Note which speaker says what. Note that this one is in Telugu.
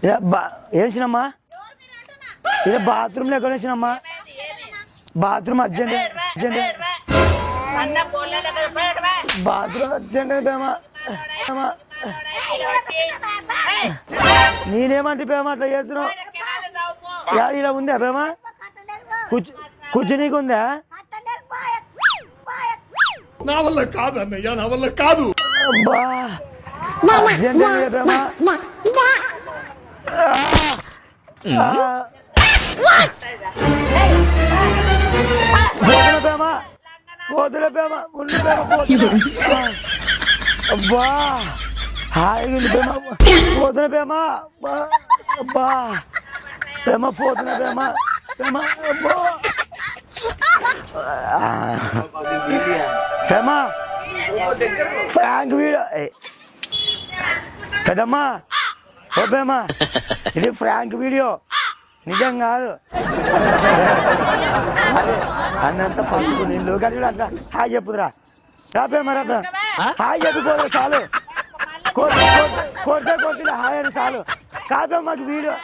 Speaker 1: వేసినమ్మా ఇదే బాత్రూమ్ లో ఎక్కడ వేసినమ్మా బాత్రూమ్ అర్జెంట్ బాత్రూమ్ అర్జెంట్ పేమా నేనేమంటే పేమా అట్లా చేస్తున్నావు ఇలా ఉందా పేమా కూర్చునీకు ఉందా
Speaker 2: నా వల్ల కాదు అన్నయ్య నా వల్ల కాదు
Speaker 1: అబ్బా అర్జెంట్ పేమా పోతులే పేమ ఉండు పేమ అబ్బా హాయిగా పేమ పోతున్న పేమ అబ్బా పేమ పోతున్న పేమ పేమ అబ్బా పేమ ఫ్రాంక్ వీడియో పెద్దమ్మా ఓ పేమ ఇది ఫ్రాంక్ వీడియో నిజం కాదు అదే అన్నంత పసుపు నీళ్ళు కానీ అట్లా హాయ్ చెప్పుదురా రాపేమా రాపే హాయ్ చెప్పుకోదు చాలు కొట్టిన హాయ్ అని చాలు కాదు మాకు వీడియో